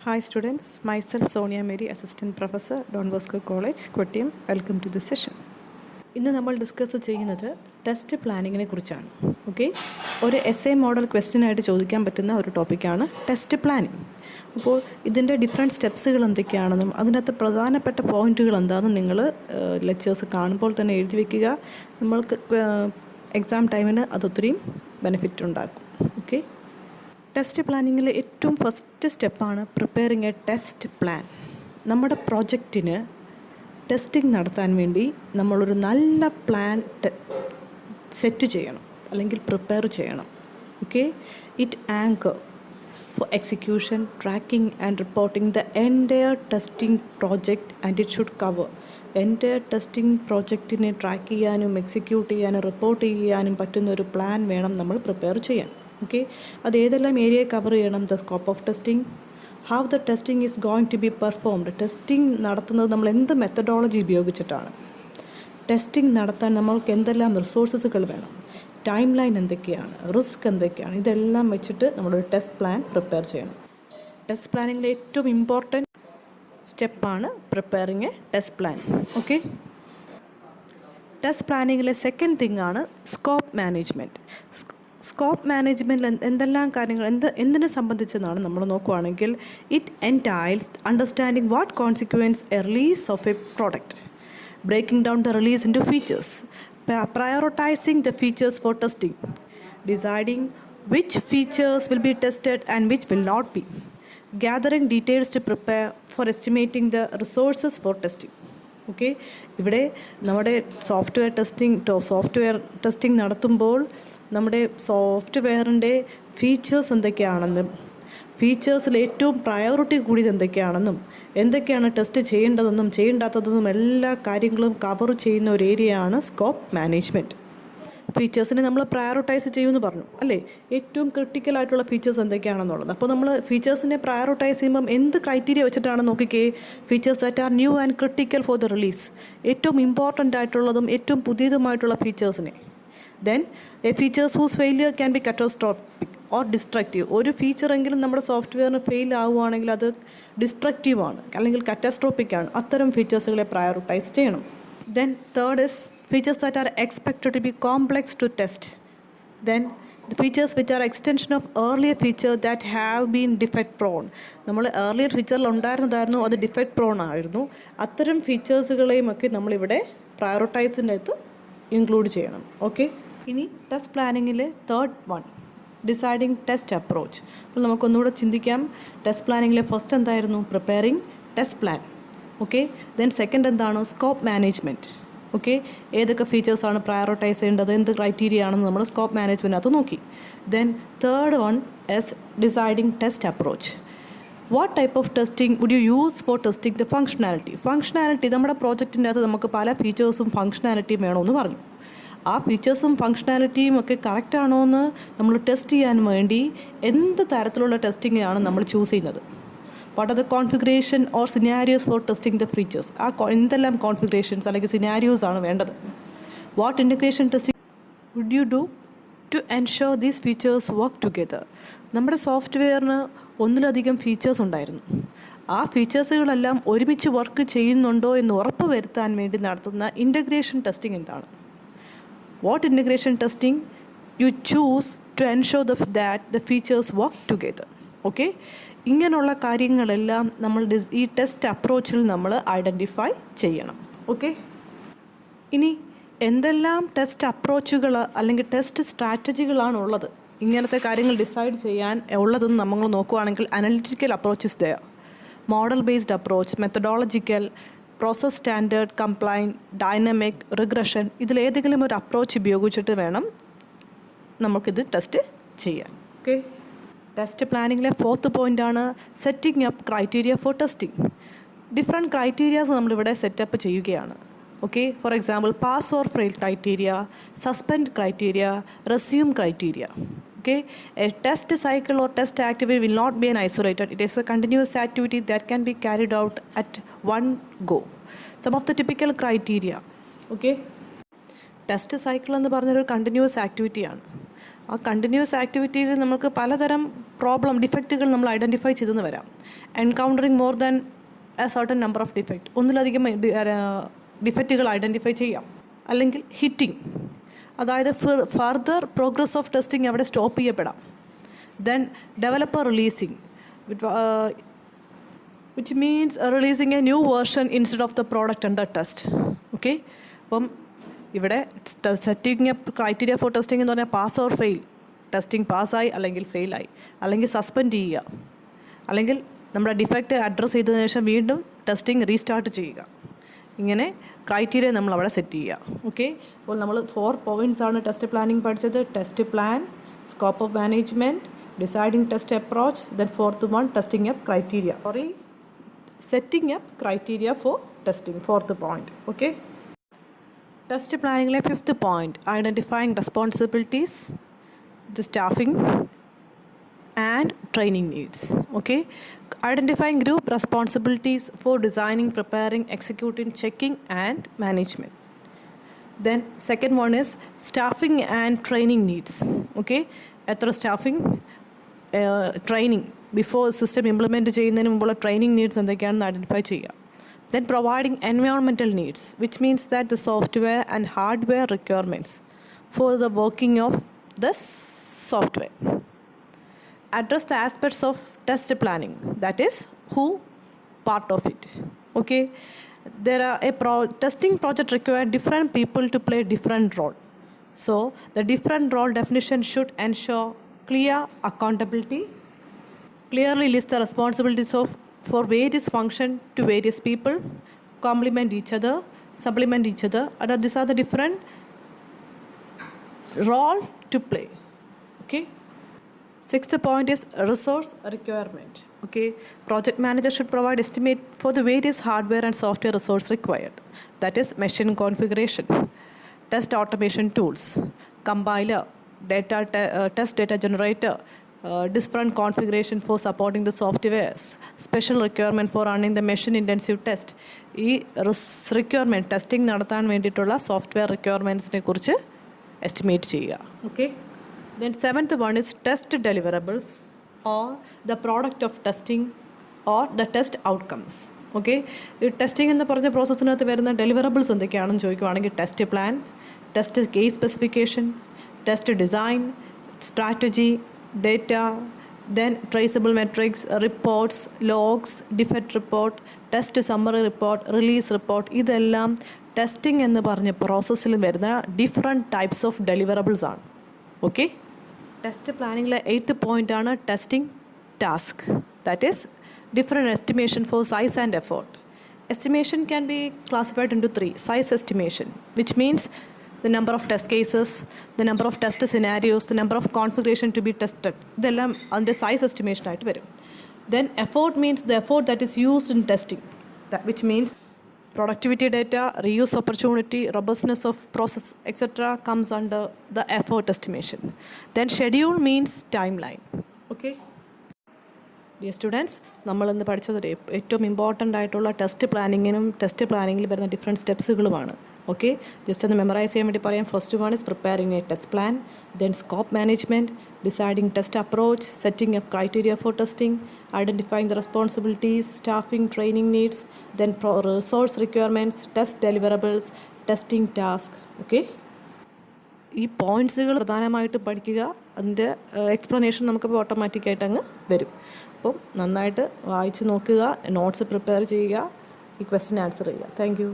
Hi students, myself Sonia Mary, Assistant Professor, Don Bosco College, Kottayam. Welcome to this session. ഇന്ന് നമ്മൾ discuss ചെയ്യുന്നത് test പ്ലാനിങ്ങിനെ കുറിച്ചാണ്. Okay, ഒരു S A model question ആയിട്ട് ചോദിക്കാൻ പറ്റുന്ന ഒരു ടോപ്പിക്കാണ് ടെസ്റ്റ് പ്ലാനിങ്. അപ്പോൾ ഇതിൻ്റെ ഡിഫറെൻറ്റ് സ്റ്റെപ്സുകൾ എന്തൊക്കെയാണെന്നും അതിനകത്ത് പ്രധാനപ്പെട്ട പോയിൻറ്റുകൾ എന്താണെന്നും നിങ്ങൾ ലെക്ചേഴ്സ് കാണുമ്പോൾ തന്നെ എഴുതി വയ്ക്കുക. നമ്മൾക്ക് എക്സാം ടൈമിന് അതൊത്തിരിയും ബെനിഫിറ്റ് ഉണ്ടാക്കും. ഓക്കെ, ടെസ്റ്റ് പ്ലാനിങ്ങിൽ ഏറ്റവും ഫസ്റ്റ് സ്റ്റെപ്പാണ് പ്രിപ്പയറിങ് എ ടെസ്റ്റ് പ്ലാൻ. നമ്മുടെ പ്രോജക്റ്റിന് ടെസ്റ്റിംഗ് നടത്താൻ വേണ്ടി നമ്മളൊരു നല്ല പ്ലാൻ സെറ്റ് ചെയ്യണം, അല്ലെങ്കിൽ പ്രിപ്പയർ ചെയ്യണം. Okay, it anchor for execution, tracking and reporting the entire testing project and it should cover entire testing പ്രോജക്റ്റിനെ ട്രാക്ക് ചെയ്യാനും എക്സിക്യൂട്ട് ചെയ്യാനും റിപ്പോർട്ട് ചെയ്യാനും പറ്റുന്ന ഒരു പ്ലാൻ വേണം നമ്മൾ പ്രിപ്പയർ ചെയ്യാൻ. ഓക്കെ, അത് ഏതെല്ലാം ഏരിയ കവർ ചെയ്യണം? The scope of testing, how the testing is going to be performed. Testing നടത്തുന്നത് നമ്മൾ എന്ത് മെത്തഡോളജി ഉപയോഗിച്ചിട്ടാണ്? ടെസ്റ്റിംഗ് നടത്താൻ നമ്മൾക്ക് എന്തെല്ലാം റിസോഴ്സസുകൾ വേണം? ടൈം ലൈൻ എന്തൊക്കെയാണ്? റിസ്ക് എന്തൊക്കെയാണ്? ഇതെല്ലാം വെച്ചിട്ട് നമ്മളൊരു ടെസ്റ്റ് പ്ലാൻ പ്രിപ്പയർ ചെയ്യണം. ടെസ്റ്റ് പ്ലാനിങ്ങിലെ ഏറ്റവും ഇമ്പോർട്ടൻറ്റ് സ്റ്റെപ്പാണ് preparing a test plan. Okay, test പ്ലാനിങ്ങിലെ സെക്കൻഡ് തിങ് ആണ് സ്കോപ്പ് മാനേജ്മെൻറ്റ്. സ്കോപ്പ് മാനേജ്മെൻറ്റിൽ എന്തെല്ലാം കാര്യങ്ങൾ എന്തിനെ സംബന്ധിച്ചെന്നാണ് നമ്മൾ നോക്കുകയാണെങ്കിൽ, it entails understanding what consequence a release of a product, breaking down the release into features, prioritizing the features for testing, deciding which features will be tested and which will not be, gathering details to prepare for estimating the resources for testing. Okay, ഇവിടെ നമ്മുടെ software testing നടത്തുമ്പോൾ നമ്മുടെ സോഫ്റ്റ്വെയറിൻ്റെ features എന്തൊക്കെയാണെന്നും ഫീച്ചേഴ്സിൽ ഏറ്റവും priority കൂടിയത് എന്തൊക്കെയാണ് test ചെയ്യേണ്ടതെന്നും ചെയ്യേണ്ടാത്തതെന്നും എല്ലാ കാര്യങ്ങളും കവർ ചെയ്യുന്ന ഒരു ഏരിയയാണ് സ്കോപ്പ് മാനേജ്മെൻറ്റ്. ഫീച്ചേഴ്സിനെ നമ്മൾ പ്രയോറിറ്റൈസ് ചെയ്യുമെന്ന് പറഞ്ഞു അല്ലേ? ഏറ്റവും ക്രിട്ടിക്കലായിട്ടുള്ള ഫീച്ചേഴ്സ് എന്തൊക്കെയാണെന്നുള്ളത്. അപ്പോൾ നമ്മൾ ഫീച്ചേഴ്സിനെ പ്രയോറിറ്റൈസ് ചെയ്യുമ്പം എന്ത് ക്രൈറ്റീരിയ വെച്ചിട്ടാണ് നോക്കിക്കേ? Features that are new and critical for the release, ഏറ്റവും ഇമ്പോർട്ടൻ്റ് ആയിട്ടുള്ളതും ഏറ്റവും പുതിയതുമായിട്ടുള്ള ഫീച്ചേഴ്സിനെ. Then a features whose failure can be catastrophic or destructive. ഒരു ഫീച്ചറെങ്കിലും നമ്മുടെ സോഫ്റ്റ്വെയറിന് ഫെയിൽ ആവുകയാണെങ്കിൽ അത് ഡിസ്ട്രക്റ്റീവാണ് അല്ലെങ്കിൽ കാറ്റസ്ട്രോഫിക് ആണ്. അത്തരം ഫീച്ചേഴ്സുകളെ പ്രയോറിറ്റൈസ് ചെയ്യണം. Then third is features that are expected to be complex to test. Then the features which are extension of earlier feature that have been defect prone. നമ്മൾ earlier ഫീച്ചറിൽ ഉണ്ടായിരുന്നതായിരുന്നു, അത് ഡിഫെക്റ്റ് പ്രോൺ ആയിരുന്നു. അത്തരം ഫീച്ചേഴ്സുകളെയും ഒക്കെ നമ്മളിവിടെ പ്രയോറിറ്റൈസിനകത്ത് ഇൻക്ലൂഡ് ചെയ്യണം. ഓക്കെ, ഇനി ടെസ്റ്റ് പ്ലാനിങ്ങിൽ third one, deciding test approach. അപ്പോൾ നമുക്കൊന്നുകൂടെ ചിന്തിക്കാം. ടെസ്റ്റ് പ്ലാനിങ്ങിലെ ഫസ്റ്റ് എന്തായിരുന്നു? Preparing test plan. Okay, then second എന്താണ്? Scope management. ഓക്കെ, ഏതൊക്കെ ഫീച്ചേഴ്സാണ് പ്രയോറിറ്റൈസ് ചെയ്യേണ്ടത്, എന്ത് ക്രൈറ്റീരിയ ആണെന്ന് നമ്മൾ സ്കോപ്പ് മാനേജ്മെൻറ്റിനകത്ത് നോക്കി. Then third one is deciding test approach. What type of testing would you use for testing the functionality. നമ്മുടെ പ്രോജക്റ്റിൻ്റെ അകത്ത് നമുക്ക് പല ഫീച്ചേഴ്സും ഫങ്ഷനാലിറ്റിയും വേണമെന്ന് പറഞ്ഞു. ആ ഫീച്ചേഴ്സും ഫങ്ഷനാലിറ്റിയും ഒക്കെ കറക്റ്റാണോ എന്ന് നമ്മൾ ടെസ്റ്റ് ചെയ്യാൻ വേണ്ടി എന്ത് തരത്തിലുള്ള ടെസ്റ്റിംഗാണ് നമ്മൾ ചൂസ് ചെയ്യുന്നത്? What are the configuration or scenarios for testing the features. എന്തെല്ലാം കോൺഫിഗറേഷൻസ് അല്ലെങ്കിൽ സിനാരിയോസ് ആണ് വേണ്ടത്? What integration testing would you do to ensure these features work together. നമ്മുടെ സോഫ്റ്റ്വെയറിന് ഒന്നിലധികം ഫീച്ചേഴ്സ് ഉണ്ടായിരുന്നു. ആ ഫീച്ചേഴ്സുകളെല്ലാം ഒരുമിച്ച് വർക്ക് ചെയ്യുന്നുണ്ടോ എന്ന് ഉറപ്പ് വരുത്താൻ വേണ്ടി നടത്തുന്ന ഇൻ്റഗ്രേഷൻ ടെസ്റ്റിംഗ് എന്താണ്? What integration testing you choose to ensure that the features work together. Okay, ഇങ്ങനെയുള്ള കാര്യങ്ങളെല്ലാം നമ്മൾ ഈ ടെസ്റ്റ് അപ്രോച്ചിൽ നമ്മൾ ഐഡൻറ്റിഫൈ ചെയ്യണം. ഓക്കെ, ഇനി എന്തെല്ലാം ടെസ്റ്റ് അപ്രോച്ചുകൾ അല്ലെങ്കിൽ ടെസ്റ്റ് സ്ട്രാറ്റജികളാണ് ഉള്ളത് ഇങ്ങനത്തെ കാര്യങ്ങൾ ഡിസൈഡ് ചെയ്യാൻ ഉള്ളതെന്ന് നമ്മൾ നോക്കുകയാണെങ്കിൽ, analytical approach is there, model based approach, methodological, process standard, compliant, dynamic, regression. ഇതിലേതെങ്കിലും ഒരു അപ്രോച്ച് ഉപയോഗിച്ചിട്ട് വേണം നമുക്കിത് ടെസ്റ്റ് ചെയ്യാൻ. ഓക്കെ, ടെസ്റ്റ് പ്ലാനിങ്ങിലെ ഫോർത്ത് പോയിൻ്റാണ് setting up criteria for testing. Different criterias നമ്മളിവിടെ സെറ്റപ്പ് ചെയ്യുകയാണ്. Okay, for example pass or fail criteria, suspend criteria, resume criteria. Okay, a test cycle or test activity will not be an isolated. It is a continuous activity that can be carried out at one go. Some of the typical criteria. Okay, test cycle എന്ന് പറഞ്ഞൊരു continuous ആക്ടിവിറ്റിയാണ്. ആ continuous ആക്ടിവിറ്റിയിൽ നമുക്ക് പലതരം ഡിഫക്റ്റുകൾ നമ്മൾ identify ചെയ്തെന്ന് വരാം. Encountering more than a certain number of defect, ഒന്നിലധികം ഡിഫക്റ്റുകൾ ഐഡൻറ്റിഫൈ ചെയ്യാം. അല്ലെങ്കിൽ ഹിറ്റിംഗ്, അതായത് ഫർദർ പ്രോഗ്രസ് ഓഫ് ടെസ്റ്റിംഗ് അവിടെ സ്റ്റോപ്പ് ചെയ്യപ്പെടാം. Then developer releasing, which means releasing a new version instead of the product under test. Okay, അപ്പം ഇവിടെ setting up criteria for testing എന്ന് പറഞ്ഞാൽ പാസ് ഓർ ഫെയിൽ, ടെസ്റ്റിംഗ് പാസ്സായി അല്ലെങ്കിൽ ഫെയിലായി, അല്ലെങ്കിൽ സസ്പെൻഡ് ചെയ്യുക, അല്ലെങ്കിൽ നമ്മുടെ ഡിഫക്റ്റ് അഡ്രസ്സ് ചെയ്തതിനു ശേഷം വീണ്ടും ടെസ്റ്റിംഗ് റീസ്റ്റാർട്ട് ചെയ്യുക. ഇങ്ങനെ ക്രൈറ്റീരിയ നമ്മൾ അവിടെ സെറ്റ് ചെയ്യുക. ഓക്കെ, അപ്പോൾ നമ്മൾ 4 പോയിൻറ്റ്സ് ആണ് ടെസ്റ്റ് പ്ലാനിങ് പഠിച്ചത്. Test plan, scope of management, deciding test approach, then 4th one testing up criteria, setting up criteria for testing, 4th point. Okay, test പ്ലാനിങ്ങിലെ 5th point, identifying responsibilities, the staffing and training needs. Okay, identifying group responsibilities for designing, preparing, executing, checking and management. Then second one is staffing and training needs. Okay, എത്ര staffing, training, before system implement ചെയ്യുന്നതിന് മുമ്പുള്ള training needs എന്തൊക്കെയാണെന്ന് identify ചെയ്യുക. Then providing environmental needs, which means that the software and hardware requirements for the working of the software. Address the aspects of test planning, that is who part of it. Okay, there are testing project require different people to play different role, so the different role definition should ensure clear accountability, clearly list the responsibilities for various function to various people, complement each other, supplement each other, and these are the different role to play. Okay, 6th point is resource requirement. Okay, project manager should provide estimate for the various hardware and software resource required, that is machine configuration, test automation tools, compiler, test data generator, different configuration for supporting the softwares, special requirement for running the machine intensive test. ഈ requirement testing നടത്താൻ വേണ്ടിയിട്ടുള്ള software റിക്വയർമെൻറ്റ്സിനെ കുറിച്ച് estimate ചെയ്യുക. Okay, then 7th one is test deliverables or the product of testing or the test outcomes. Okay, ഈ testing എന്ന് പറഞ്ഞ പ്രോസസ്സിനകത്ത് വരുന്ന ഡെലിവറബിൾസ് എന്തൊക്കെയാണെന്ന് ചോദിക്കുവാണെങ്കിൽ test plan, test case specification, test design, strategy, data, then traceable metrics, reports, logs, defect report, test summary report, release report. ഇതെല്ലാം testing എന്ന് പറഞ്ഞ പ്രോസസ്സിൽ വരുന്ന ഡിഫറെൻറ്റ് ടൈപ്സ് ഓഫ് ഡെലിവറബിൾസ് ആണ്. ഓക്കെ, ടെസ്റ്റ് പ്ലാനിങ്ങിലെ 8th point ആണ് testing task, that is different estimation for size and effort. Estimation can be classified into 3. Size estimation, which means the number of test cases, the number of test scenarios, the number of configuration to be tested. ഇതെല്ലാം അതിൻ്റെ size estimation ആയിട്ട് വരും. Then effort means the effort that is used in testing, which means productivity data, reuse opportunity, robustness of process, etc. comes under the effort estimation. Then schedule means timeline. Okay, dear students, നമ്മളിന്ന് പഠിച്ചത് ഏറ്റവും important ആയിട്ടുള്ള test പ്ലാനിങ്ങിൽ വരുന്ന different സ്റ്റെപ്സുകളുമാണ്. Okay, just ഒന്ന് memorise ചെയ്യാൻ വേണ്ടി പറയാം. First one is preparing A test plan, then scope management, deciding test approach, setting up criteria for testing, identifying the responsibilities, staffing, training needs, then resource requirements, test deliverables, testing task. Okay, ഈ പോയിൻറ്റ്സുകൾ പ്രധാനമായിട്ടും പഠിക്കുക. അതിൻ്റെ explanation നമുക്ക് ഓട്ടോമാറ്റിക്കായിട്ട് അങ്ങ് വരും. അപ്പം നന്നായിട്ട് വായിച്ച് നോക്കുക, നോട്ട്സ് പ്രിപ്പയർ ചെയ്യുക, ഈ ക്വസ്റ്റ്യൻ ആൻസർ ചെയ്യുക. Thank you.